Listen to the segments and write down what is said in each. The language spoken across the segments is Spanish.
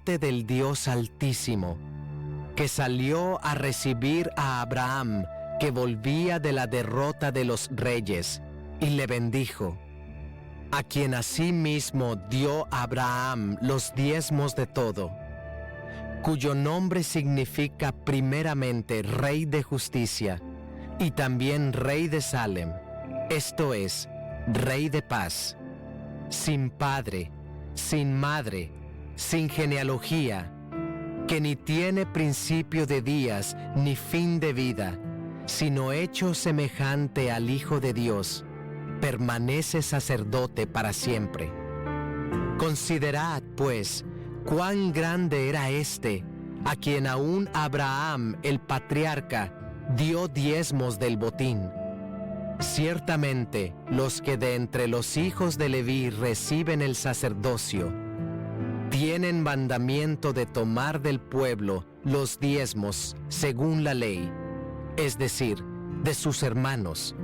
sacerdote del Dios Altísimo, que salió a recibir a Abraham, que volvía de la derrota de los reyes, y le bendijo, a quien asimismo dio Abraham los diezmos de todo, cuyo nombre significa primeramente Rey de Justicia, y también Rey de Salem, esto es, Rey de paz, sin padre, sin madre, sin genealogía, que ni tiene principio de días ni fin de vida, sino hecho semejante al Hijo de Dios, permanece sacerdote para siempre. Considerad, pues, cuán grande era éste, a quien aún Abraham, el patriarca, dio diezmos del botín. Ciertamente, los que de entre los hijos de Leví reciben el sacerdocio, tienen mandamiento de tomar del pueblo los diezmos según la ley, es decir, de sus hermanos,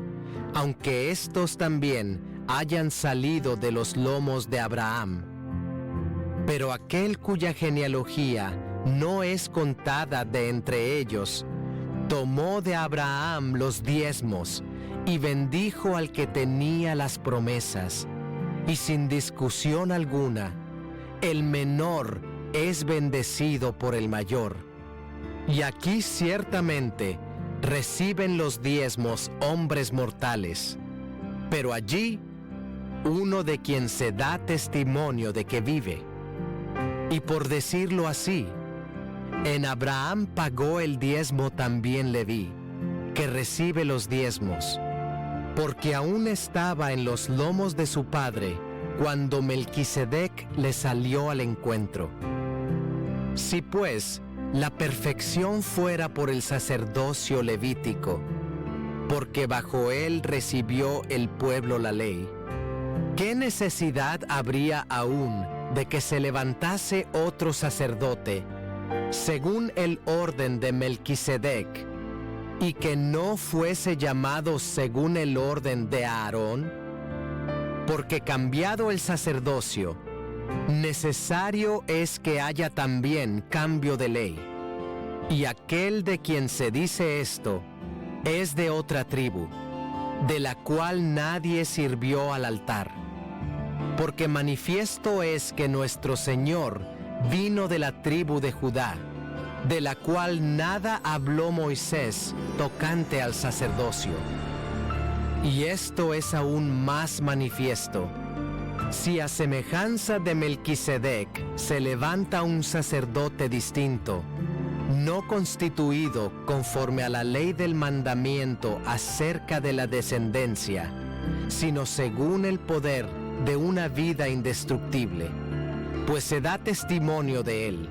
aunque éstos también hayan salido de los lomos de Abraham. Pero aquel cuya genealogía no es contada de entre ellos, tomó de Abraham los diezmos y bendijo al que tenía las promesas, y sin discusión alguna, el menor es bendecido por el mayor. Y aquí ciertamente reciben los diezmos hombres mortales, pero allí uno de quien se da testimonio de que vive. Y por decirlo así, en Abraham pagó el diezmo también Leví, que recibe los diezmos, porque aún estaba en los lomos de su padre cuando Melquisedec le salió al encuentro. Si pues la perfección fuera por el sacerdocio levítico, porque bajo él recibió el pueblo la ley, ¿qué necesidad habría aún de que se levantase otro sacerdote, según el orden de Melquisedec, y que no fuese llamado según el orden de Aarón? Porque cambiado el sacerdocio, necesario es que haya también cambio de ley. Y aquel de quien se dice esto es de otra tribu, de la cual nadie sirvió al altar. Porque manifiesto es que nuestro Señor vino de la tribu de Judá, de la cual nada habló Moisés tocante al sacerdocio. Y esto es aún más manifiesto, si a semejanza de Melquisedec se levanta un sacerdote distinto, no constituido conforme a la ley del mandamiento acerca de la descendencia, sino según el poder de una vida indestructible, pues se da testimonio de él.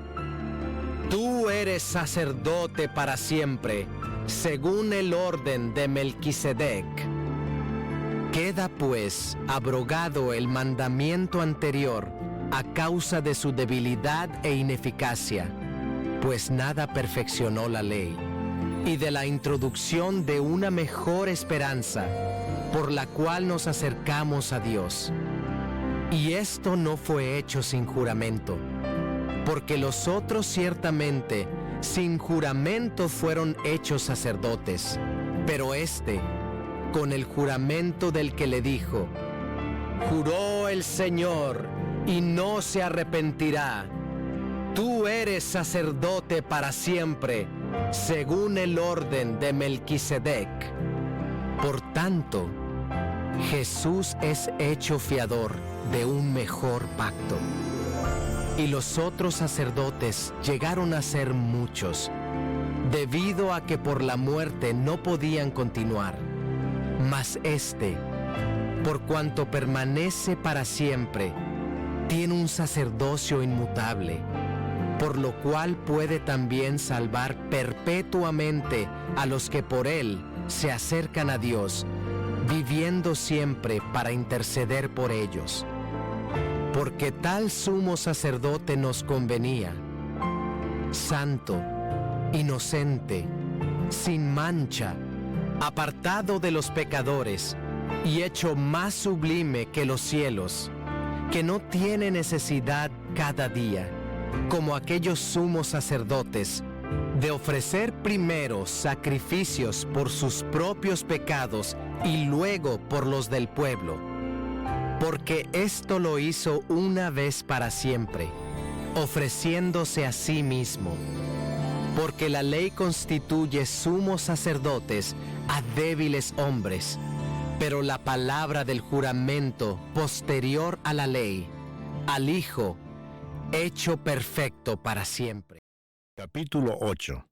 Tú eres sacerdote para siempre, según el orden de Melquisedec. Queda pues abrogado el mandamiento anterior a causa de su debilidad e ineficacia, pues nada perfeccionó la ley, y de la introducción de una mejor esperanza, por la cual nos acercamos a Dios. Y esto no fue hecho sin juramento, porque los otros ciertamente sin juramento fueron hechos sacerdotes, pero este, con el juramento del que le dijo, juró el Señor y no se arrepentirá, tú eres sacerdote para siempre, según el orden de Melquisedec. Por tanto, Jesús es hecho fiador de un mejor pacto. Y los otros sacerdotes llegaron a ser muchos, debido a que por la muerte no podían continuar. Mas este, por cuanto permanece para siempre, tiene un sacerdocio inmutable, por lo cual puede también salvar perpetuamente a los que por él se acercan a Dios, viviendo siempre para interceder por ellos. Porque tal sumo sacerdote nos convenía, santo, inocente, sin mancha, apartado de los pecadores y hecho más sublime que los cielos, que no tiene necesidad cada día como aquellos sumos sacerdotes, de ofrecer primero sacrificios por sus propios pecados y luego por los del pueblo, porque esto lo hizo una vez para siempre, ofreciéndose a sí mismo. Porque la ley constituye sumos sacerdotes a débiles hombres, pero la palabra del juramento posterior a la ley, al Hijo, hecho perfecto para siempre. Capítulo 8.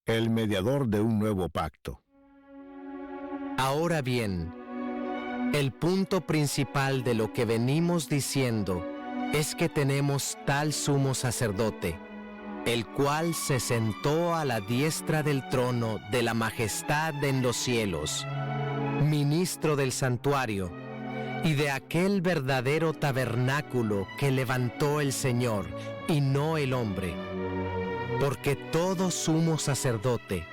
El mediador de un nuevo pacto. Ahora bien, el punto principal de lo que venimos diciendo es que tenemos tal sumo sacerdote, el cual se sentó a la diestra del trono de la majestad en los cielos, ministro del santuario y de aquel verdadero tabernáculo que levantó el Señor y no el hombre. Porque todo sumo sacerdote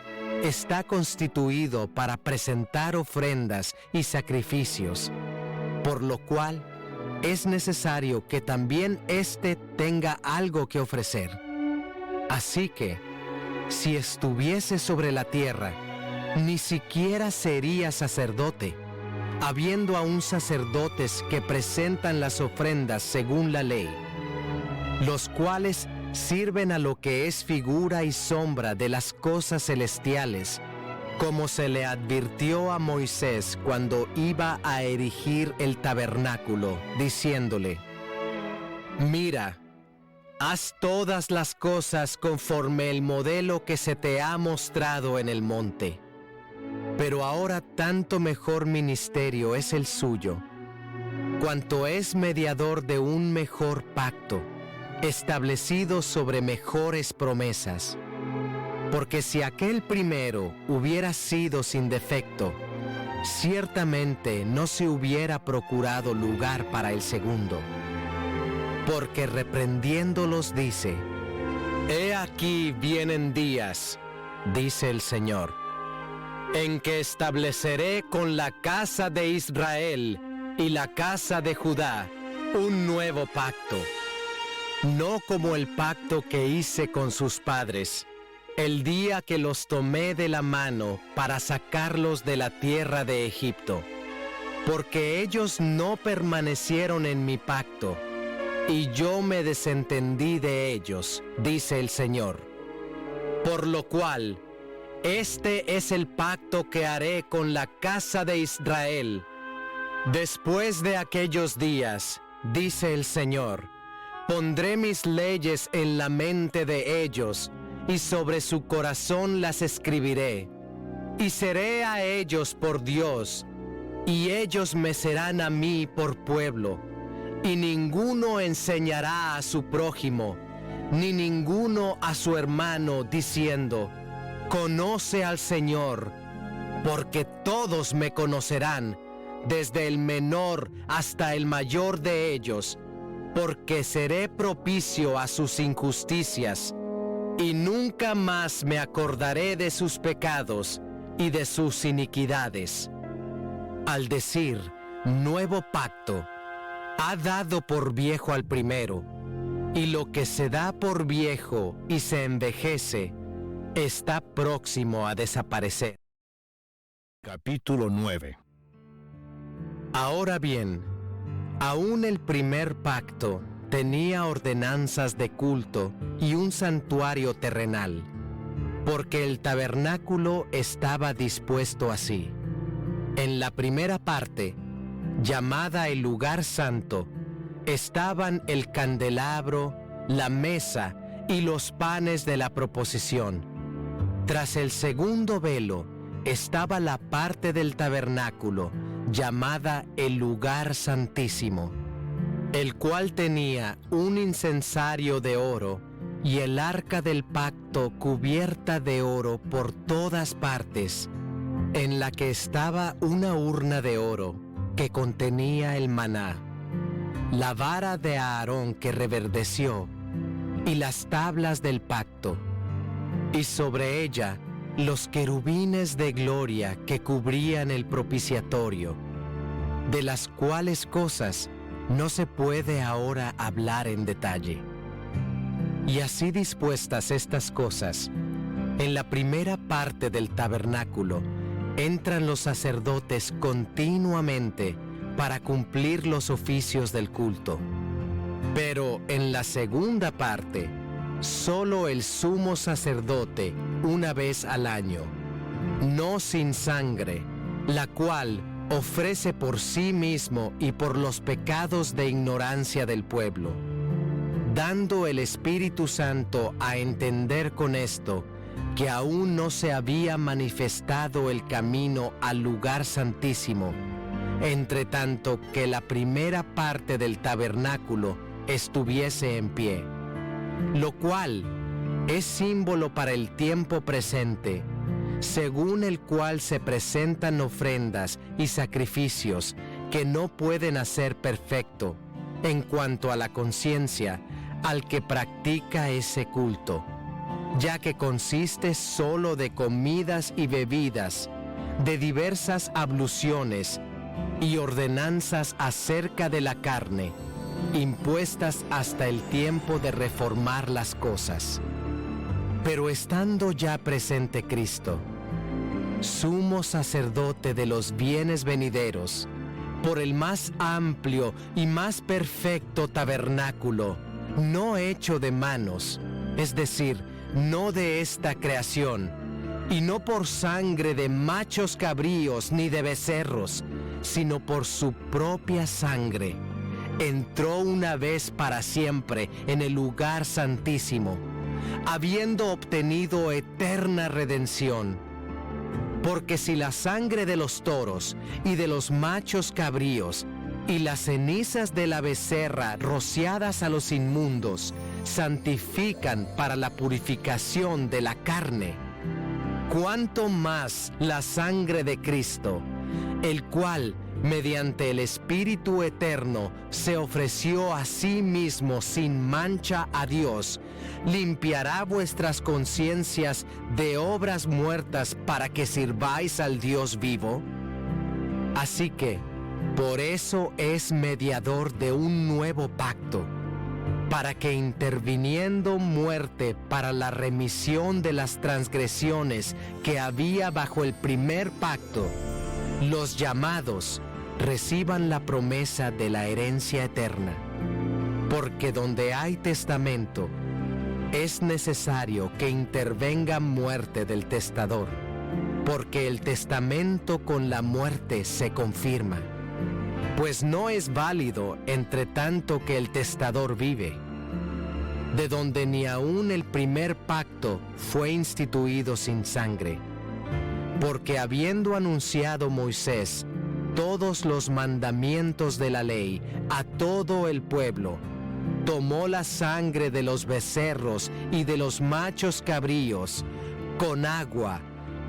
está constituido para presentar ofrendas y sacrificios, por lo cual es necesario que también éste tenga algo que ofrecer. Así que, si estuviese sobre la tierra, ni siquiera sería sacerdote, habiendo aún sacerdotes que presentan las ofrendas según la ley, los cuales sirven a lo que es figura y sombra de las cosas celestiales, como se le advirtió a Moisés cuando iba a erigir el tabernáculo, diciéndole: Mira, haz todas las cosas conforme el modelo que se te ha mostrado en el monte. Pero ahora tanto mejor ministerio es el suyo, cuanto es mediador de un mejor pacto, establecido sobre mejores promesas. Porque si aquel primero hubiera sido sin defecto, ciertamente no se hubiera procurado lugar para el segundo. Porque reprendiéndolos dice: He aquí vienen días, dice el Señor, en que estableceré con la casa de Israel y la casa de Judá un nuevo pacto, no como el pacto que hice con sus padres, el día que los tomé de la mano para sacarlos de la tierra de Egipto, porque ellos no permanecieron en mi pacto, y yo me desentendí de ellos, dice el Señor. Por lo cual, este es el pacto que haré con la casa de Israel. Después de aquellos días, dice el Señor, pondré mis leyes en la mente de ellos, y sobre su corazón las escribiré. Y seré a ellos por Dios, y ellos me serán a mí por pueblo. Y ninguno enseñará a su prójimo, ni ninguno a su hermano, diciendo: Conoce al Señor, porque todos me conocerán, desde el menor hasta el mayor de ellos, porque seré propicio a sus injusticias, y nunca más me acordaré de sus pecados y de sus iniquidades. Al decir nuevo pacto, ha dado por viejo al primero, y lo que se da por viejo y se envejece, está próximo a desaparecer. Capítulo 9. Ahora bien, aún el primer pacto tenía ordenanzas de culto y un santuario terrenal, porque el tabernáculo estaba dispuesto así. En la primera parte, llamada el lugar santo, estaban el candelabro, la mesa y los panes de la proposición. Tras el segundo velo estaba la parte del tabernáculo llamada el lugar santísimo, el cual tenía un incensario de oro y el arca del pacto cubierta de oro por todas partes, en la que estaba una urna de oro que contenía el maná, la vara de Aarón que reverdeció y las tablas del pacto, y sobre ella los querubines de gloria que cubrían el propiciatorio, de las cuales cosas no se puede ahora hablar en detalle. Y así dispuestas estas cosas, en la primera parte del tabernáculo entran los sacerdotes continuamente para cumplir los oficios del culto. Pero en la segunda parte, solo el sumo sacerdote una vez al año, no sin sangre, la cual ofrece por sí mismo y por los pecados de ignorancia del pueblo, dando el Espíritu Santo a entender con esto que aún no se había manifestado el camino al lugar santísimo, entre tanto que la primera parte del tabernáculo estuviese en pie, lo cual es símbolo para el tiempo presente, según el cual se presentan ofrendas y sacrificios que no pueden hacer perfecto, en cuanto a la conciencia, al que practica ese culto, ya que consiste solo de comidas y bebidas, de diversas abluciones y ordenanzas acerca de la carne, impuestas hasta el tiempo de reformar las cosas. Pero estando ya presente Cristo, sumo sacerdote de los bienes venideros, por el más amplio y más perfecto tabernáculo, no hecho de manos, es decir, no de esta creación, y no por sangre de machos cabríos ni de becerros, sino por su propia sangre, entró una vez para siempre en el lugar santísimo, habiendo obtenido eterna redención. Porque si la sangre de los toros y de los machos cabríos y las cenizas de la becerra rociadas a los inmundos santifican para la purificación de la carne, cuánto más la sangre de Cristo, el cual, mediante el Espíritu Eterno, se ofreció a sí mismo sin mancha a Dios, limpiará vuestras conciencias de obras muertas para que sirváis al Dios vivo. Así que, por eso es mediador de un nuevo pacto, para que interviniendo muerte para la remisión de las transgresiones que había bajo el primer pacto, los llamados reciban la promesa de la herencia eterna. Porque donde hay testamento, es necesario que intervenga muerte del testador, porque el testamento con la muerte se confirma, pues no es válido entre tanto que el testador vive, de donde ni aun el primer pacto fue instituido sin sangre, porque habiendo anunciado Moisés todos los mandamientos de la ley a todo el pueblo, tomó la sangre de los becerros y de los machos cabríos, con agua,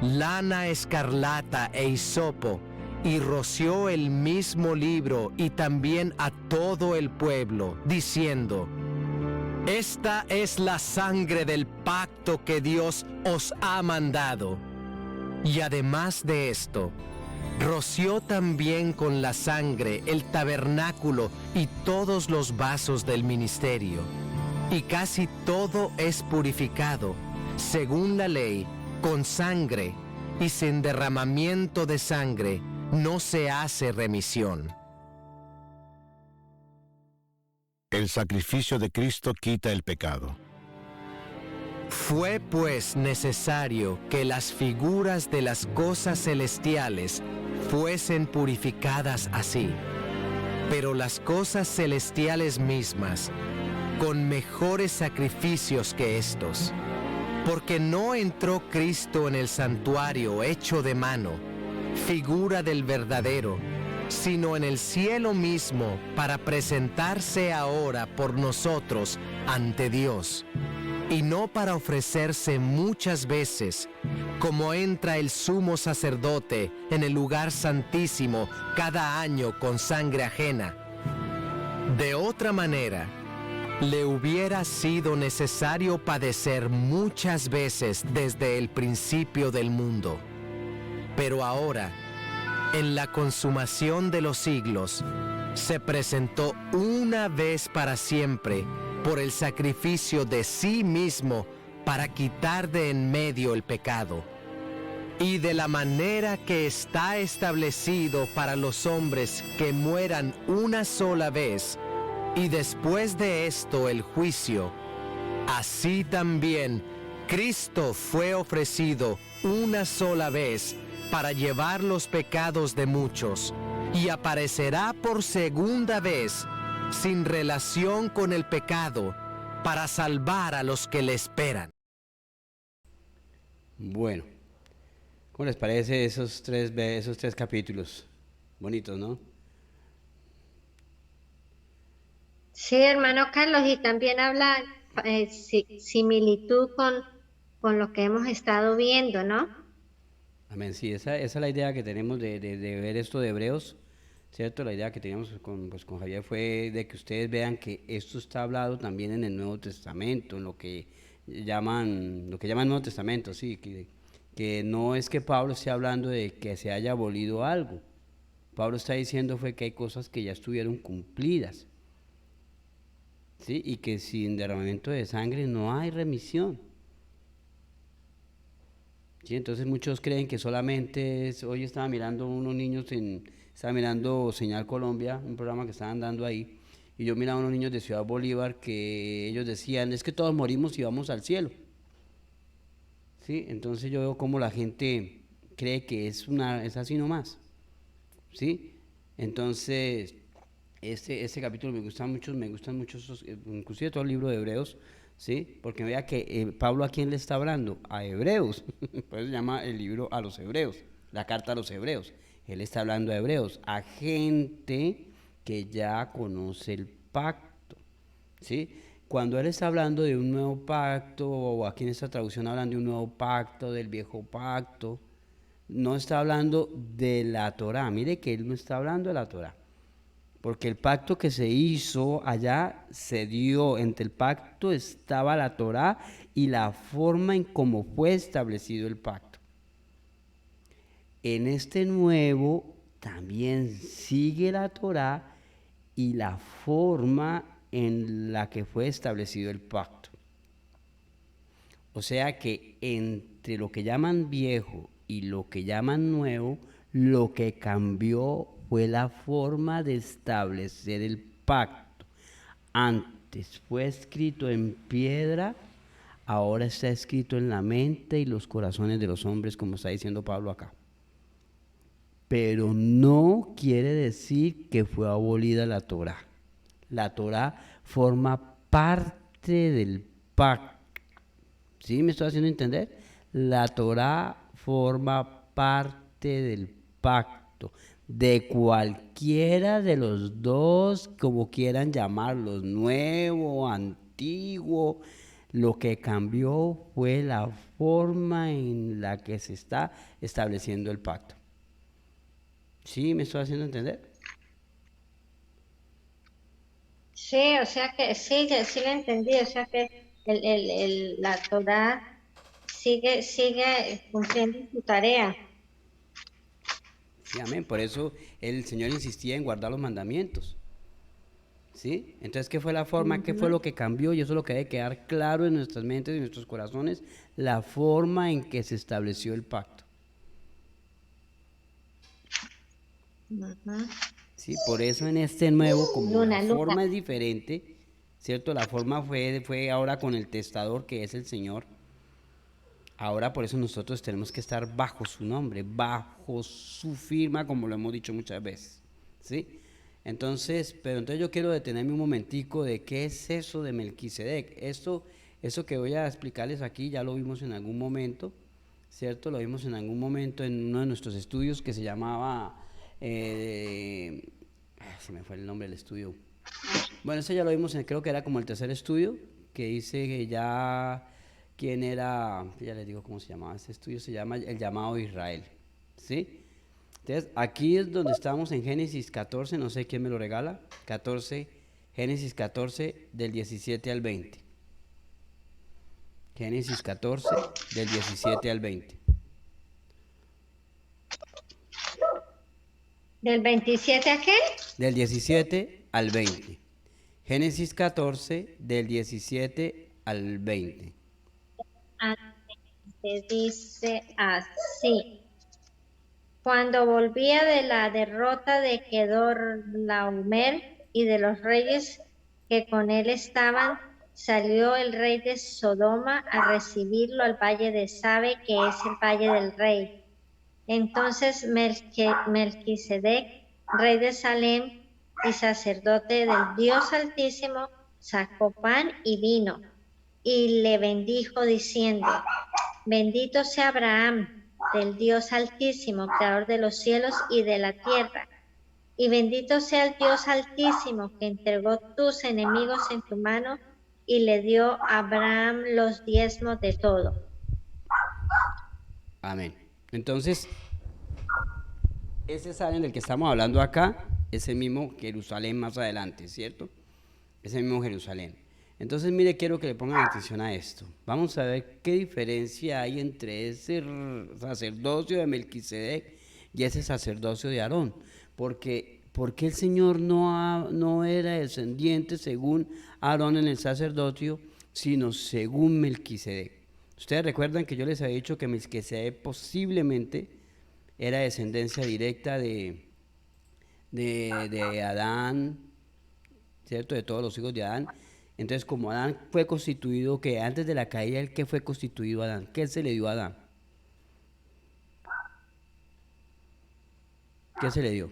lana escarlata e hisopo, y roció el mismo libro y también a todo el pueblo, diciendo: Esta es la sangre del pacto que Dios os ha mandado. Y además de esto, roció también con la sangre el tabernáculo y todos los vasos del ministerio. Y casi todo es purificado, según la ley, con sangre, y sin derramamiento de sangre no se hace remisión. El sacrificio de Cristo quita el pecado. Fue pues necesario que las figuras de las cosas celestiales fuesen purificadas así, pero las cosas celestiales mismas con mejores sacrificios que estos, porque no entró Cristo en el santuario hecho de mano, figura del verdadero, sino en el cielo mismo, para presentarse ahora por nosotros ante Dios, y no para ofrecerse muchas veces, como entra el sumo sacerdote en el lugar santísimo cada año con sangre ajena. De otra manera, le hubiera sido necesario padecer muchas veces desde el principio del mundo. Pero ahora, en la consumación de los siglos, se presentó una vez para siempre por el sacrificio de sí mismo para quitar de en medio el pecado. Y de la manera que está establecido para los hombres que mueran una sola vez, y después de esto el juicio, así también Cristo fue ofrecido una sola vez para llevar los pecados de muchos, y aparecerá por segunda vez sin relación con el pecado para salvar a los que le esperan. Bueno, ¿cómo les parece esos tres capítulos? Bonitos, ¿no? Sí, hermano Carlos, y también habla similitud con lo que hemos estado viendo, ¿no? Amén, sí, esa es la idea que tenemos de ver esto de Hebreos, ¿cierto? La idea que teníamos con Javier fue de que ustedes vean que esto está hablado también en el Nuevo Testamento, en lo que llaman Nuevo Testamento, sí, que no es que Pablo esté hablando de que se haya abolido algo. Pablo está diciendo fue que hay cosas que ya estuvieron cumplidas, ¿sí? Y que sin derramamiento de sangre no hay remisión. Sí, entonces muchos creen que solamente es, hoy estaba mirando unos niños, estaba mirando Señal Colombia, un programa que estaban dando ahí, y yo miraba a unos niños de Ciudad Bolívar que ellos decían, es que todos morimos y vamos al cielo. ¿Sí? Entonces yo veo cómo la gente cree que es así nomás. ¿Sí? Entonces, este capítulo me gustan mucho inclusive todo el libro de Hebreos, ¿sí? Porque vea que Pablo a quién le está hablando, a Hebreos, por eso se llama el libro a los Hebreos, la carta a los Hebreos. Él está hablando a Hebreos, a gente que ya conoce el pacto, ¿sí? Cuando él está hablando de un nuevo pacto, o aquí en esta traducción hablan de un nuevo pacto, del viejo pacto, no está hablando de la Torá. Mire que él no está hablando de la Torá, porque el pacto que se hizo allá se dio, entre el pacto estaba la Torá y la forma en cómo fue establecido el pacto. En este nuevo también sigue la Torá y la forma en la que fue establecido el pacto. O sea que entre lo que llaman viejo y lo que llaman nuevo, lo que cambió fue la forma de establecer el pacto. Antes fue escrito en piedra, ahora está escrito en la mente y los corazones de los hombres, como está diciendo Pablo acá. Pero no quiere decir que fue abolida la Torá. La Torá forma parte del pacto. ¿Sí me estoy haciendo entender? La Torá forma parte del pacto, de cualquiera de los dos, como quieran llamarlos, nuevo, antiguo. Lo que cambió fue la forma en la que se está estableciendo el pacto. ¿Sí me estoy haciendo entender? Sí, o sea que sí, sí lo entendí, o sea que la Torá sigue cumpliendo su tarea. Sí, amén. Por eso el Señor insistía en guardar los mandamientos. ¿Sí? Entonces, ¿qué fue la forma? ¿Qué fue lo que cambió? Y eso es lo que debe quedar claro en nuestras mentes y en nuestros corazones, la forma en que se estableció el pacto. ¿Sí? Por eso en este nuevo, como la forma es diferente, ¿cierto? La forma fue ahora con el testador, que es el Señor. Ahora por eso nosotros tenemos que estar bajo su nombre, bajo su firma, como lo hemos dicho muchas veces, ¿sí? Entonces yo quiero detenerme un momentico de qué es eso de Melquisedec. Eso que voy a explicarles aquí ya lo vimos en algún momento, ¿cierto? Lo vimos en algún momento en uno de nuestros estudios que se llamaba, se me fue el nombre del estudio. Bueno, eso ya lo vimos, creo que era como el tercer estudio, que dice que ya... ¿Quién era? Ya les digo cómo se llamaba. Este estudio se llama El llamado de Israel. ¿Sí? Entonces, aquí es donde estamos en Génesis 14, no sé quién me lo regala. Génesis 14, del 17 al 20. Génesis 14, del 17 al 20. ¿Del 27 a qué? Del 17 al 20. Génesis 14, del 17 al 20. Se dice así. Cuando volvía de la derrota de Kedorlaomer y de los reyes que con él estaban, salió el rey de Sodoma a recibirlo al valle de Sabe, que es el valle del rey. Entonces Melquisedec, rey de Salem y sacerdote del Dios Altísimo, sacó pan y vino y le bendijo diciendo: Bendito sea Abraham, del Dios Altísimo, creador de los cielos y de la tierra. Y bendito sea el Dios Altísimo, que entregó tus enemigos en tu mano y le dio a Abraham los diezmos de todo. Amén. Entonces, ese Salem del que estamos hablando acá es el mismo Jerusalén más adelante, ¿cierto? Es el mismo Jerusalén. Entonces, mire, quiero que le pongan atención a esto. Vamos a ver qué diferencia hay entre ese sacerdocio de Melquisedec y ese sacerdocio de Aarón. Porque el Señor no era descendiente según Aarón en el sacerdocio, sino según Melquisedec. Ustedes recuerdan que yo les había dicho que Melquisedec posiblemente era descendencia directa de Adán, ¿cierto? De todos los hijos de Adán. Entonces, como Adán fue constituido, que antes de la caída, ¿el qué fue constituido Adán? ¿Qué se le dio a Adán? ¿Qué se le dio?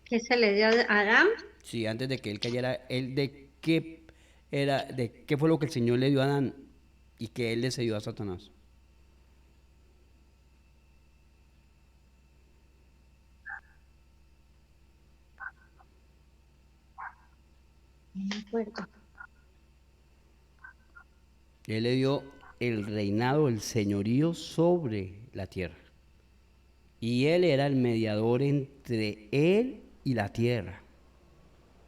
¿Qué se le dio a Adán? Sí, antes de que él cayera, ¿de qué fue lo que el Señor le dio a Adán y que él le cedió a Satanás? No me acuerdo. Él le dio el reinado, el señorío sobre la tierra. Y él era el mediador entre él y la tierra.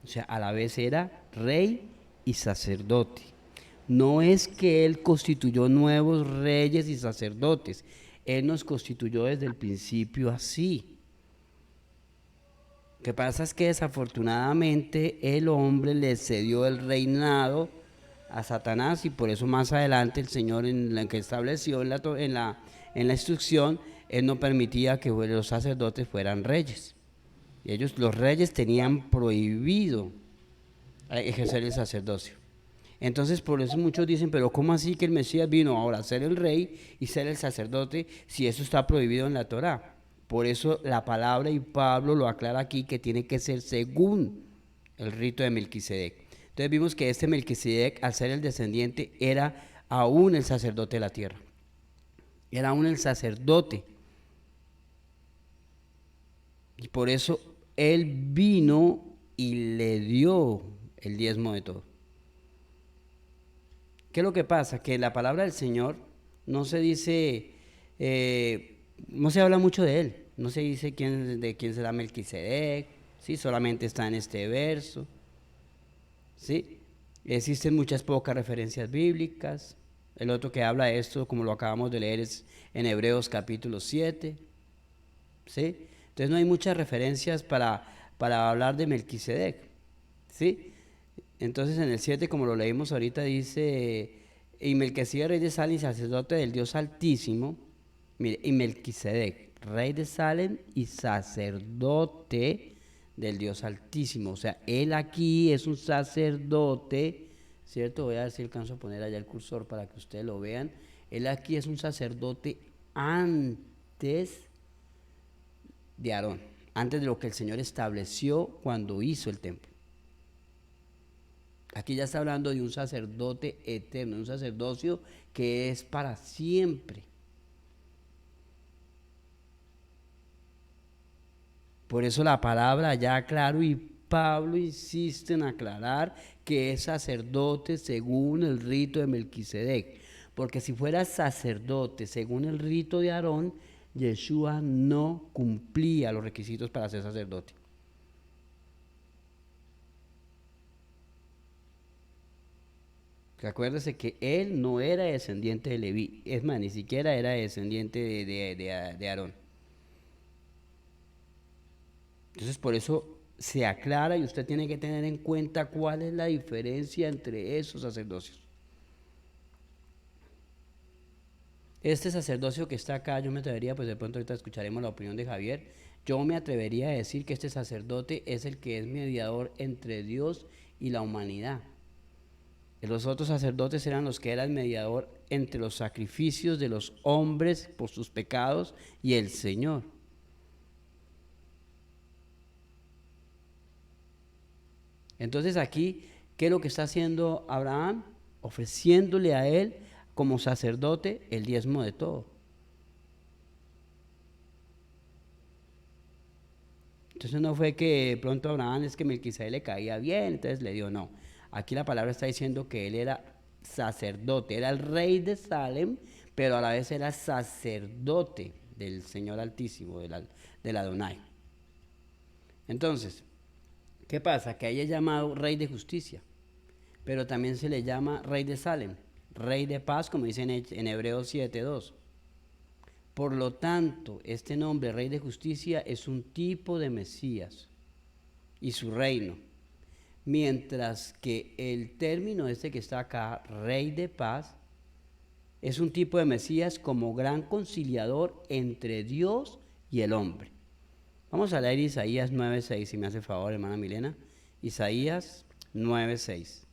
O sea, a la vez era rey y sacerdote. No es que él constituyó nuevos reyes y sacerdotes. Él nos constituyó desde el principio así. Lo que pasa es que desafortunadamente el hombre le cedió el reinado a Satanás y por eso más adelante el Señor en la que estableció en la instrucción, él no permitía que los sacerdotes fueran reyes. Y los reyes tenían prohibido ejercer el sacerdocio. Entonces por eso muchos dicen, pero ¿cómo así que el Mesías vino ahora a ser el rey y ser el sacerdote si eso está prohibido en la Torá? Por eso la palabra y Pablo lo aclara aquí que tiene que ser según el rito de Melquisedec. Entonces vimos que este Melquisedec, al ser el descendiente, era aún el sacerdote de la tierra. Era aún el sacerdote. Y por eso él vino y le dio el diezmo de todo. ¿Qué es lo que pasa? Que la palabra del Señor no se dice, no se habla mucho de él. No se dice de quién será Melquisedec, ¿sí? Solamente está en este verso. ¿Sí? Existen muchas pocas referencias bíblicas. El otro que habla de esto, como lo acabamos de leer, es en Hebreos capítulo 7. ¿Sí? Entonces no hay muchas referencias para hablar de Melquisedec. ¿Sí? Entonces en el 7, como lo leímos ahorita, dice: y Melquisedec, rey de Salem y sacerdote del Dios Altísimo. Mire, y Melquisedec, rey de Salem y sacerdote del Dios Altísimo. O sea, él aquí es un sacerdote, ¿cierto? Voy a ver si alcanzo a poner allá el cursor para que ustedes lo vean. Él aquí es un sacerdote antes de Aarón, antes de lo que el Señor estableció cuando hizo el templo. Aquí ya está hablando de un sacerdote eterno, un sacerdocio que es para siempre. Por eso la palabra ya claro, y Pablo insiste en aclarar que es sacerdote según el rito de Melquisedec. Porque si fuera sacerdote según el rito de Aarón, Yeshua no cumplía los requisitos para ser sacerdote. Acuérdese que él no era descendiente de Leví, es más, ni siquiera era descendiente de Aarón. Entonces por eso se aclara y usted tiene que tener en cuenta cuál es la diferencia entre esos sacerdocios. Este sacerdocio que está acá, yo me atrevería, pues de pronto ahorita escucharemos la opinión de Javier, yo me atrevería a decir que este sacerdote es el que es mediador entre Dios y la humanidad. Los otros sacerdotes eran los que eran mediador entre los sacrificios de los hombres por sus pecados y el Señor. Entonces aquí, ¿qué es lo que está haciendo Abraham? Ofreciéndole a él como sacerdote el diezmo de todo. Entonces no fue que de pronto Abraham es que Melquisedec le caía bien, entonces le dio, no. Aquí la palabra está diciendo que él era sacerdote, era el rey de Salem, pero a la vez era sacerdote del Señor Altísimo, del Adonai. Entonces, ¿qué pasa? Que ahí es llamado rey de justicia, pero también se le llama rey de Salem, rey de paz, como dicen en Hebreos 7:2. Por lo tanto, este nombre, rey de justicia, es un tipo de Mesías y su reino. Mientras que el término este que está acá, rey de paz, es un tipo de Mesías como gran conciliador entre Dios y el hombre. Vamos a leer Isaías 9:6, si me hace favor, hermana Milena. Isaías 9:6.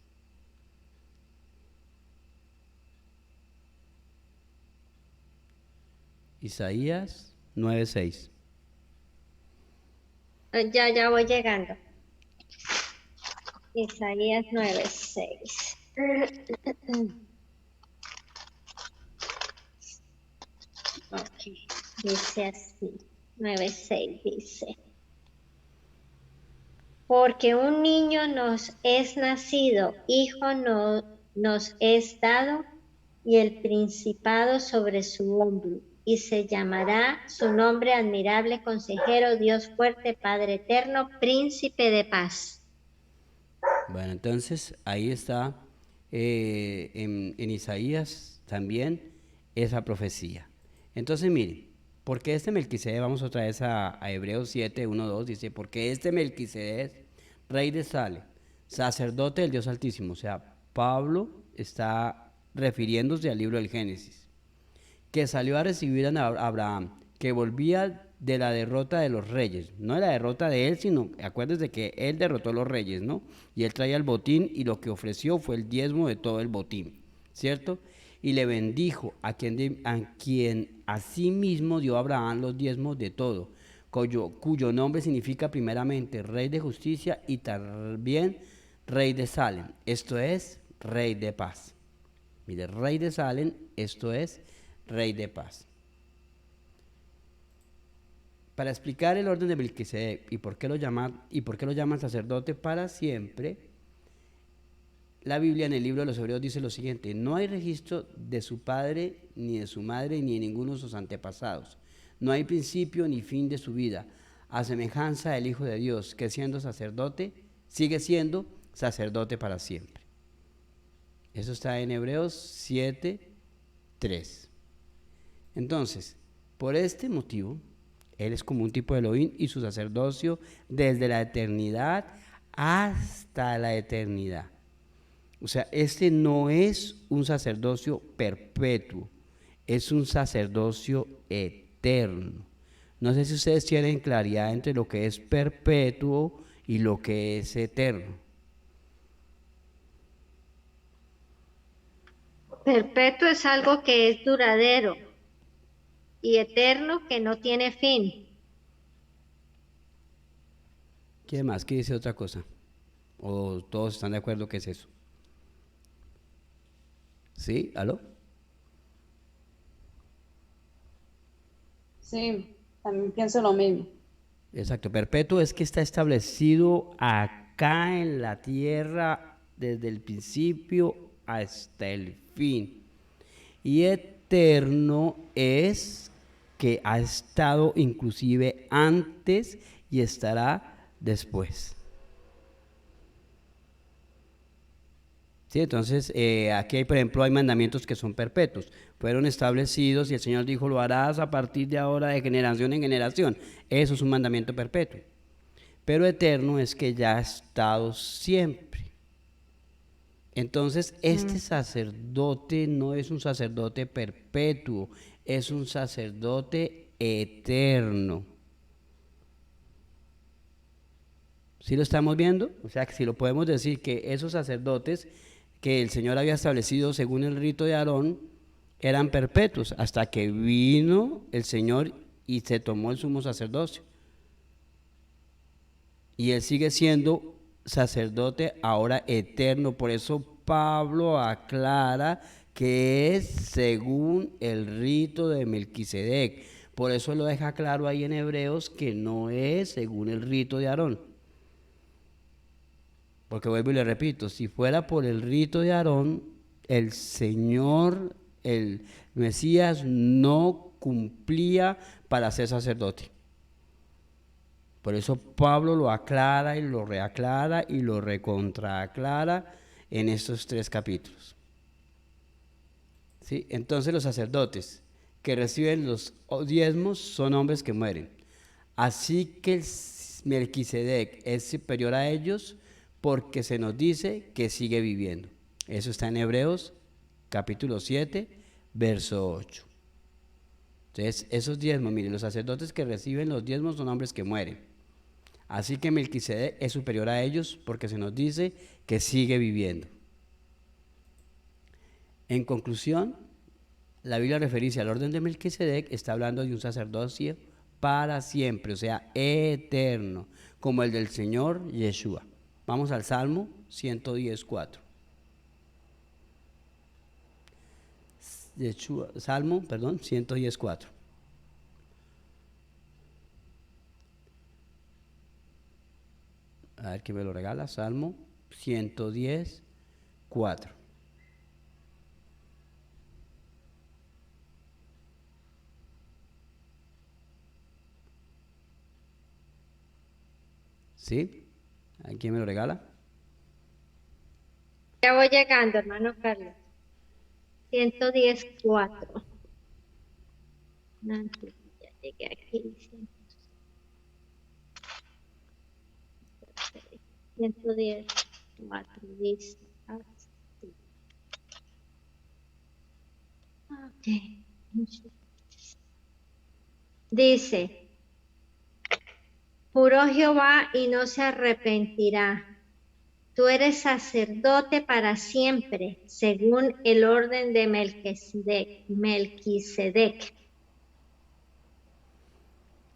Isaías 9:6. Ya voy llegando. Isaías 9:6. Ok, dice así, 9:6 dice. Porque un niño nos es nacido, hijo nos es dado, y el principado sobre su hombro. Y se llamará su nombre admirable, consejero, Dios fuerte, Padre eterno, príncipe de paz. Bueno, entonces ahí está en Isaías también esa profecía. Entonces miren, porque este Melquisedec, vamos otra vez a Hebreos 7, 1, 2, dice, porque este Melquisedec, rey de Salem, sacerdote del Dios Altísimo, o sea, Pablo está refiriéndose al libro del Génesis, que salió a recibir a Abraham, que volvía de la derrota de los reyes, no de la derrota de él, sino, acuérdense que él derrotó a los reyes, ¿no? Y él traía el botín y lo que ofreció fue el diezmo de todo el botín, ¿cierto? Y le bendijo a quien asimismo dio a Abraham los diezmos de todo, cuyo nombre significa primeramente rey de justicia y también rey de Salem, esto es, rey de paz. Mire, rey de Salem, esto es, rey de paz. Para explicar el orden de Melquisedec y por qué lo llaman sacerdote para siempre, la Biblia en el libro de los Hebreos dice lo siguiente: no hay registro de su padre, ni de su madre, ni de ninguno de sus antepasados. No hay principio ni fin de su vida, a semejanza del Hijo de Dios, que siendo sacerdote, sigue siendo sacerdote para siempre. Eso está en Hebreos 7:3. Entonces, por este motivo, él es como un tipo de Elohim y su sacerdocio desde la eternidad hasta la eternidad. O sea, este no es un sacerdocio perpetuo, es un sacerdocio eterno. No sé si ustedes tienen claridad entre lo que es perpetuo y lo que es eterno. Perpetuo es algo que es duradero y eterno que no tiene fin. ¿Qué más? ¿Qué dice otra cosa? ¿O todos están de acuerdo que es eso? ¿Sí? ¿Aló? Sí, también pienso lo mismo. Exacto, perpetuo es que está establecido acá en la tierra desde el principio hasta el fin. Y eterno es que ha estado inclusive antes y estará después. Sí, entonces aquí hay, por ejemplo, hay mandamientos que son perpetuos, fueron establecidos y el Señor dijo, lo harás a partir de ahora de generación en generación. Eso es un mandamiento perpetuo. pero eterno es que ya ha estado siempre. Entonces, este sacerdote no es un sacerdote perpetuo, es un sacerdote eterno. ¿Sí lo estamos viendo? O sea, que si lo podemos decir que esos sacerdotes que el Señor había establecido según el rito de Aarón eran perpetuos hasta que vino el Señor y se tomó el sumo sacerdocio. Y Él sigue siendo sacerdote ahora eterno. Por eso Pablo aclara que es según el rito de Melquisedec. Por eso lo deja claro ahí en Hebreos que no es según el rito de Aarón. Porque vuelvo y le repito, si fuera por el rito de Aarón, el Señor, el Mesías, no cumplía para ser sacerdote. Por eso Pablo lo aclara y lo reaclara y lo recontraaclara en estos 3 capítulos. ¿Sí? Entonces los sacerdotes que reciben los diezmos son hombres que mueren. Así que el Melquisedec es superior a ellos porque se nos dice que sigue viviendo. Eso está en Hebreos capítulo 7, verso 8. Entonces, esos diezmos, miren, los sacerdotes que reciben los diezmos son hombres que mueren. Así que Melquisedec es superior a ellos porque se nos dice que sigue viviendo. En conclusión, la Biblia referirse al orden de Melquisedec está hablando de un sacerdocio para siempre, o sea, eterno, como el del Señor Yeshua. Vamos al Salmo 110:4. Salmo 110:4. A ver quién me lo regala. Salmo 110:4. ¿Sí? ¿A quién me lo regala? Ya voy llegando, hermano Carlos. 110:4. Nancy, ya llegué aquí. 110:4 dice así. Ok. Dice, juró Jehová y no se arrepentirá. Tú eres sacerdote para siempre, según el orden de Melquisedec.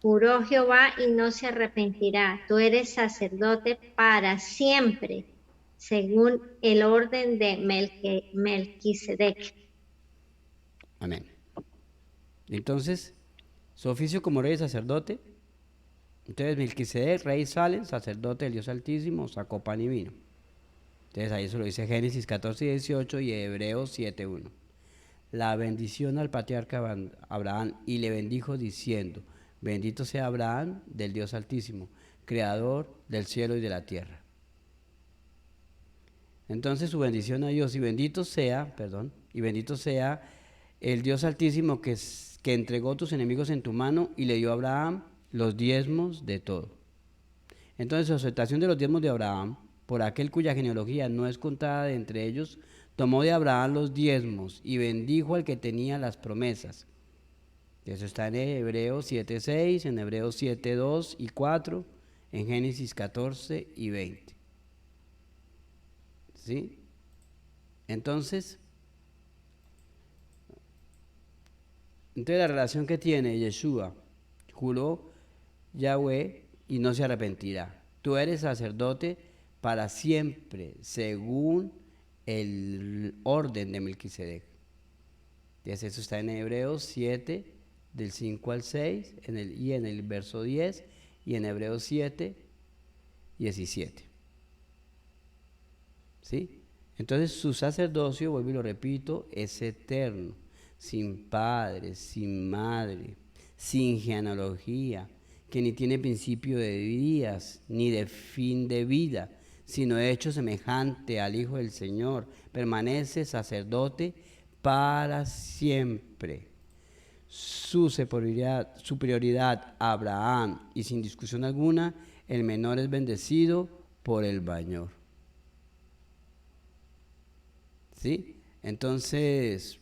Juró Jehová y no se arrepentirá. Tú eres sacerdote para siempre, según el orden de Melquisedec. Amén. Entonces, su oficio como rey y sacerdote. Entonces, Melquisedec, rey Salem, sacerdote del Dios Altísimo, sacó pan y vino. Entonces, ahí eso lo dice Génesis 14:18 y Hebreos 7:1. La bendición al patriarca Abraham y le bendijo diciendo: bendito sea Abraham del Dios Altísimo, creador del cielo y de la tierra. Entonces su bendición a Dios y bendito sea el Dios Altísimo que entregó tus enemigos en tu mano y le dio a Abraham los diezmos de todo. Entonces su aceptación de los diezmos de Abraham, por aquel cuya genealogía no es contada de entre ellos, tomó de Abraham los diezmos y bendijo al que tenía las promesas. Eso está en Hebreos 7:6, en Hebreos 7:2 y 4, en Génesis 14 y 20. ¿Sí? Entonces la relación que tiene Yeshua, juró Yahweh y no se arrepentirá. Tú eres sacerdote para siempre, según el orden de Melquisedec. Entonces eso está en Hebreos 7, del 5 al 6, en el verso 10, y en Hebreos 7, 17. ¿Sí? Entonces su sacerdocio, vuelvo y lo repito, es eterno, sin padre, sin madre, sin genealogía, que ni tiene principio de días, ni de fin de vida, sino hecho semejante al Hijo del Señor, permanece sacerdote para siempre. Su superioridad a Abraham, y sin discusión alguna, el menor es bendecido por el mayor. ¿Sí? Entonces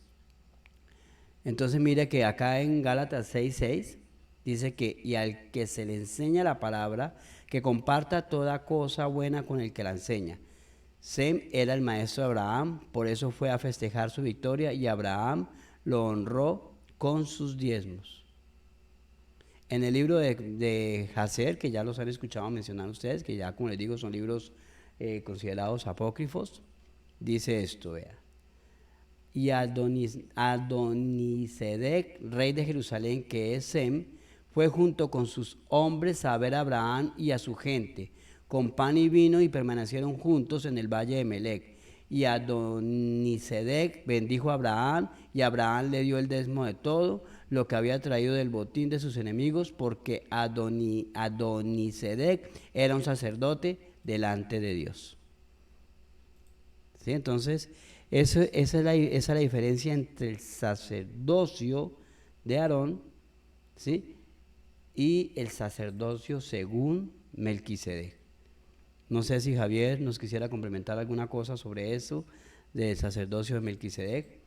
mire que acá en Gálatas 6:6 dice que y al que se le enseña la palabra, que comparta toda cosa buena con el que la enseña. Sem era el maestro de Abraham, por eso fue a festejar su victoria y Abraham lo honró con sus diezmos. En el libro de Jacer, que ya los han escuchado mencionar ustedes, que ya como les digo son libros considerados apócrifos, dice esto, vea. Y Adonisedec, rey de Jerusalén, que es Sem, fue junto con sus hombres a ver a Abraham y a su gente, con pan y vino, y permanecieron juntos en el valle de Melec. Y Adonisedec bendijo a Abraham, y Abraham le dio el diezmo de todo lo que había traído del botín de sus enemigos, porque Adonisedec era un sacerdote delante de Dios. ¿Sí? Entonces, esa es la diferencia entre el sacerdocio de Aarón, ¿sí?, y el sacerdocio según Melquisedec. No sé si Javier nos quisiera complementar alguna cosa sobre eso del sacerdocio de Melquisedec.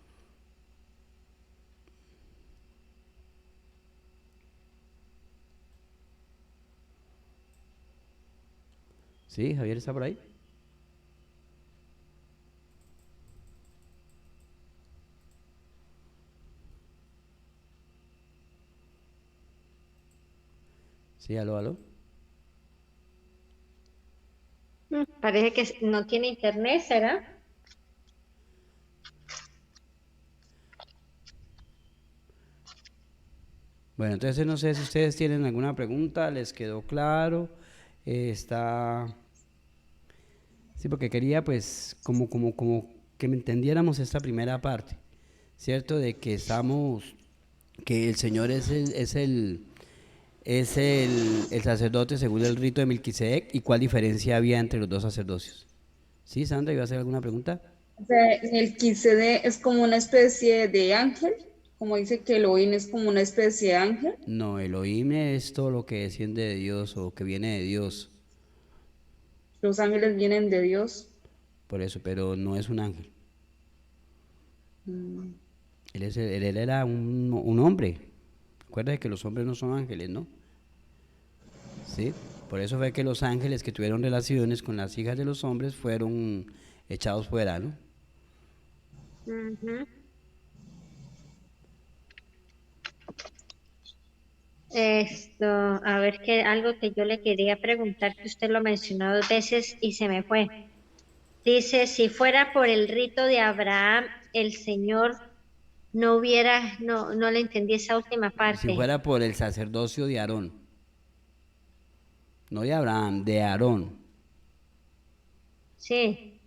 ¿Sí? ¿Javier está por ahí? Sí, aló. Parece que no tiene internet, ¿será? Bueno, entonces no sé si ustedes tienen alguna pregunta, ¿les quedó claro? Sí, porque quería pues como que me entendiéramos esta primera parte, ¿cierto? De que que el Señor es el sacerdote según el rito de Melquisedec, y cuál diferencia había entre los dos sacerdocios. ¿Sí, Sandra, iba a hacer alguna pregunta? O sea, Melquisede es como una especie de ángel, como dice que Elohim es como una especie de ángel. No, Elohim es todo lo que desciende de Dios o que viene de Dios, Los ángeles vienen de Dios. por eso, pero no es un ángel. Mm, Él era un hombre. Recuerda que los hombres no son ángeles, ¿no? ¿Sí? Por eso fue que los ángeles que tuvieron relaciones con las hijas de los hombres fueron echados fuera, ¿no? Ujú. A ver, que algo que yo le quería preguntar, que usted lo mencionó 2 veces y se me fue. Dice, si fuera por el rito de Abraham, el Señor no le entendí esa última Si parte. fuera por el sacerdocio de Aarón, no de Abraham, de Aarón. Sí.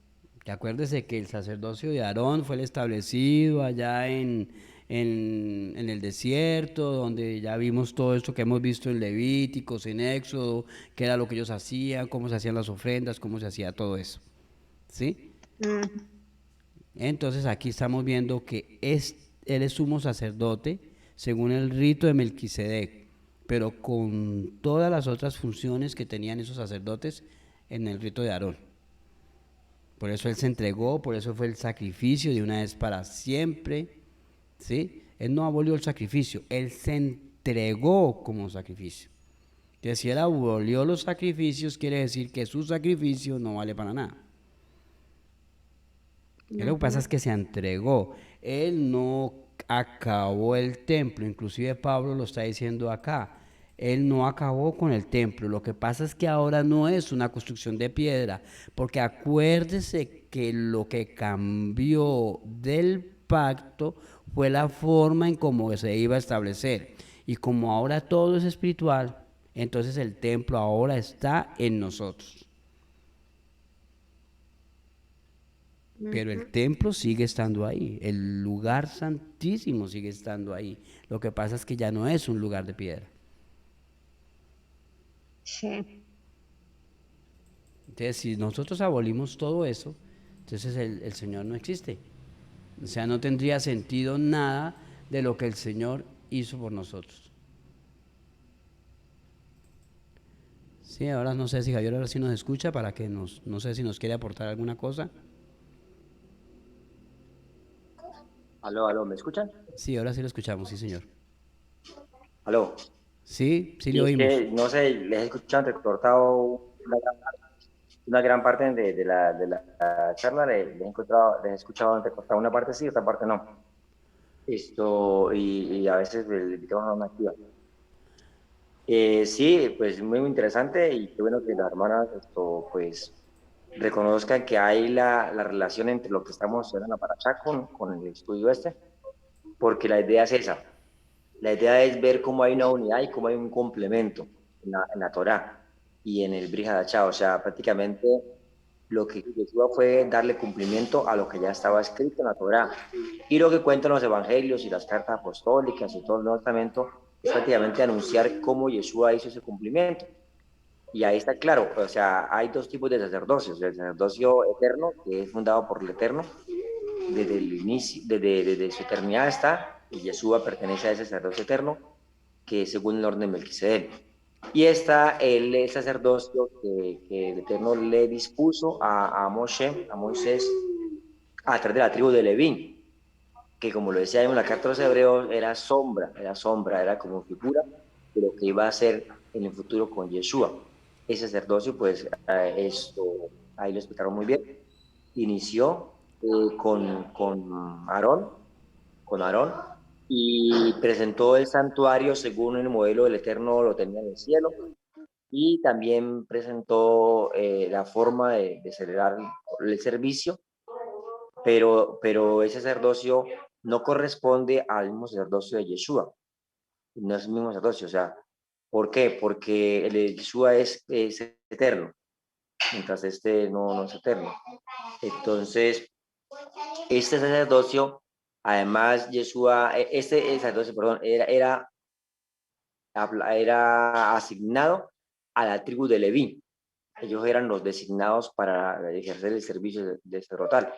Que acuérdese que el sacerdocio de Aarón fue el establecido allá en el desierto, donde ya vimos todo esto que hemos visto en Levíticos, en Éxodo, que era lo que ellos hacían, cómo se hacían las ofrendas, cómo se hacía todo eso. ¿Sí? Mm, Entonces aquí estamos viendo que él es sumo sacerdote según el rito de Melquisedec, pero con todas las otras funciones que tenían esos sacerdotes en el rito de Aarón. Por eso él se entregó, por eso fue el sacrificio de una vez para siempre, ¿sí? Él no abolió el sacrificio, él se entregó como sacrificio. Entonces, si él abolió los sacrificios, quiere decir que su sacrificio no vale para nada. Lo que pasa es que se entregó. Él no acabó el templo, inclusive Pablo lo está diciendo acá. Él no acabó con el templo. Lo que pasa es que ahora no es una construcción de piedra, porque acuérdese que lo que cambió del pacto fue la forma en cómo se iba a establecer. Y como ahora todo es espiritual, entonces el templo ahora está en nosotros. Pero el templo sigue estando ahí, el lugar santísimo sigue estando ahí. Lo que pasa es que ya no es un lugar de piedra. sí. Entonces, si nosotros abolimos todo eso, entonces el Señor no existe. O sea, no tendría sentido nada de lo que el Señor hizo por nosotros. Sí, ahora no sé si Javier ahora sí nos escucha para que no sé si nos quiere aportar alguna cosa. Aló, aló, ¿me escuchan? Sí, ahora sí lo escuchamos, sí, señor. Aló. Sí, sí le Y es oímos. que, no sé, les he escuchado recortado una gran parte de la charla, les he escuchado recortado una parte sí, otra parte no. Y a veces le invitamos a una activa. Sí, pues muy interesante y qué bueno que las hermanas, pues, reconozcan que hay la relación entre lo que estamos haciendo en la Parashá con el estudio este, porque la idea es esa. La idea es ver cómo hay una unidad y cómo hay un complemento en la Torá y en el Brit Hadashah. O sea, prácticamente lo que Yeshua fue darle cumplimiento a lo que ya estaba escrito en la Torá. Y lo que cuentan los evangelios y las cartas apostólicas y todo el Nuevo Testamento es prácticamente anunciar cómo Yeshua hizo ese cumplimiento. Y ahí está claro, o sea, hay dos tipos de sacerdocios. El sacerdocio eterno, que es fundado por el Eterno, desde el inicio, desde su eternidad está, y Yeshua pertenece a ese sacerdocio eterno, que es según el orden de Melquisedec. Y está el sacerdocio que el Eterno le dispuso a Moshe, a Moisés, a través de la tribu de Leví, que como lo decía en la carta de los Hebreos, era como figura de lo que iba a ser en el futuro con Yeshua. Ese sacerdocio, pues, ahí lo explicaron muy bien. Inició con Aarón, y presentó el santuario según el modelo del Eterno lo tenía en el cielo, y también presentó la forma de celebrar el servicio, pero ese sacerdocio no corresponde al mismo sacerdocio de Yeshua, no es el mismo sacerdocio, o sea, ¿por qué? Porque el de Yeshua es eterno, mientras este no es eterno. Entonces, este sacerdocio, además, Yeshua, este sacerdocio, perdón, era asignado a la tribu de Leví. Ellos eran los designados para ejercer el servicio de sacerdotal.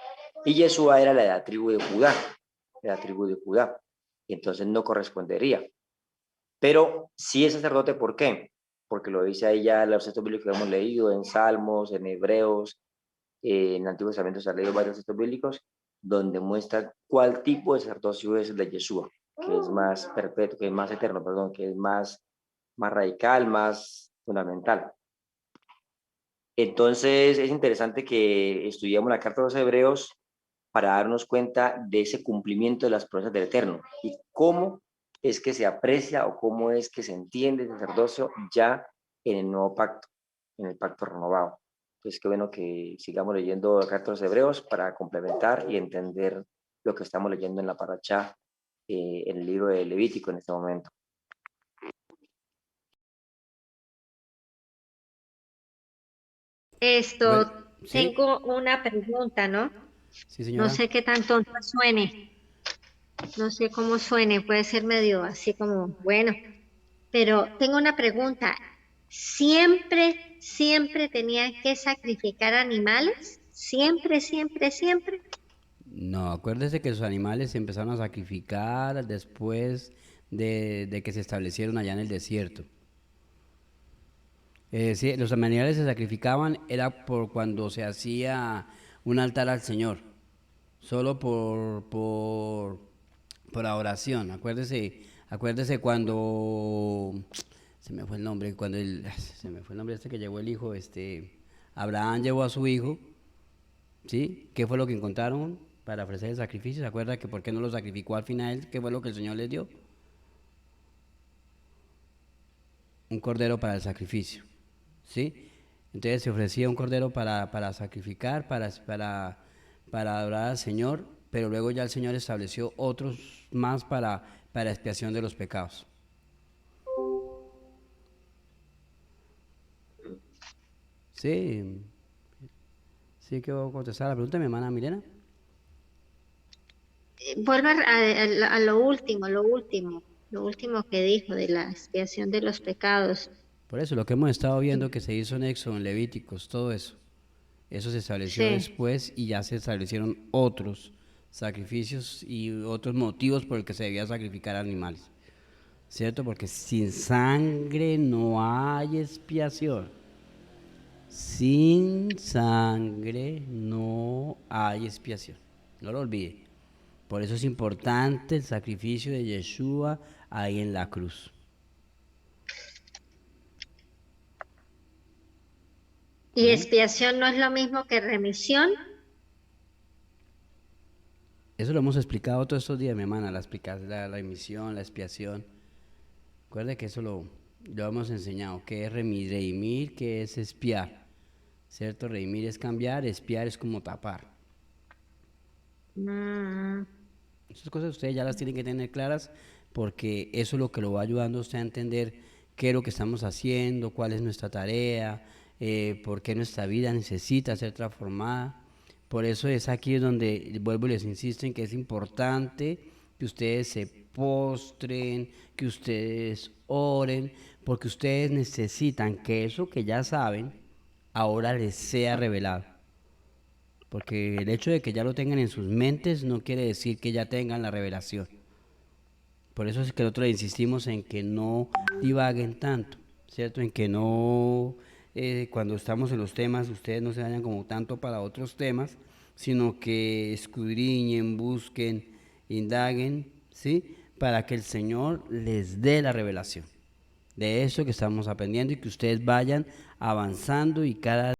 Y Yeshua era la tribu de Judá, Entonces no correspondería. Pero sí es sacerdote, ¿por qué? Porque lo dice ahí ya en los textos bíblicos que hemos leído, en Salmos, en Hebreos, en el Antiguo Testamento se han leído varios textos bíblicos donde muestra cuál tipo de sacerdocio es el de Yeshua, que es más perpetuo, que es más eterno, perdón, que es más radical, más fundamental. Entonces es interesante que estudiamos la carta de los Hebreos para darnos cuenta de ese cumplimiento de las promesas del Eterno y cómo es que se aprecia o cómo es que se entiende el sacerdocio ya en el nuevo pacto, en el pacto renovado. Entonces, qué bueno que sigamos leyendo la carta de los Hebreos para complementar y entender lo que estamos leyendo en la Parashá, en el libro de Levítico en este momento. Bueno, sí, Tengo una pregunta, ¿no? sí, No señora. sé qué tan tonta suene, no sé cómo suene, puede ser medio así como, bueno, pero tengo una pregunta. ¿Siempre, siempre tenían que sacrificar animales? ¿Siempre, siempre, siempre? No, acuérdese que sus animales se empezaron a sacrificar después de que se establecieron allá en el desierto. Sí, los animales se sacrificaban era por cuando se hacía un altar al Señor, solo por adoración. Acuérdese cuando se me fue el nombre, se me fue el nombre este que llevó el hijo, Abraham llevó a su hijo, ¿sí? ¿Qué fue lo que encontraron para ofrecer el sacrificio? ¿Se acuerda que por qué no lo sacrificó al final? ¿Qué fue lo que el Señor les dio? Un cordero para el sacrificio, ¿sí? Entonces se ofrecía un cordero para sacrificar, para adorar al Señor, pero luego ya el Señor estableció otros más para expiación de los pecados. Sí, sí que voy a contestar la pregunta, mi hermana Milena. Vuelvo a lo último que dijo de la expiación de los pecados. Por eso, lo que hemos estado viendo que se hizo en Éxodo, en Levíticos, todo eso, eso se estableció Sí. después y ya se establecieron otros sacrificios y otros motivos por el que se debía sacrificar animales. ¿Cierto? Porque sin sangre no hay expiación. sin sangre no hay expiación. No lo olvide. Por eso es importante el sacrificio de Yeshua ahí en la cruz. ¿Y expiación no es lo mismo que remisión? Eso lo hemos explicado todos estos días, mi hermana, la remisión, la expiación. Recuerde que eso lo hemos enseñado, que es redimir, que es expiar. ¿Cierto? Redimir es cambiar, expiar es como tapar. Esas cosas ustedes ya las tienen que tener claras porque eso es lo que lo va ayudando a usted a entender qué es lo que estamos haciendo, cuál es nuestra tarea, por qué nuestra vida necesita ser transformada. Por eso es aquí donde vuelvo y les insisto en que es importante que ustedes se postren, que ustedes oren, porque ustedes necesitan que eso que ya saben ahora les sea revelado. Porque el hecho de que ya lo tengan en sus mentes no quiere decir que ya tengan la revelación. Por eso es que nosotros insistimos en que no divaguen tanto, ¿cierto? En que no, cuando estamos en los temas, ustedes no se vayan como tanto para otros temas, sino que escudriñen, busquen, indaguen, ¿sí? Para que el Señor les dé la revelación de eso que estamos aprendiendo y que ustedes vayan avanzando y cada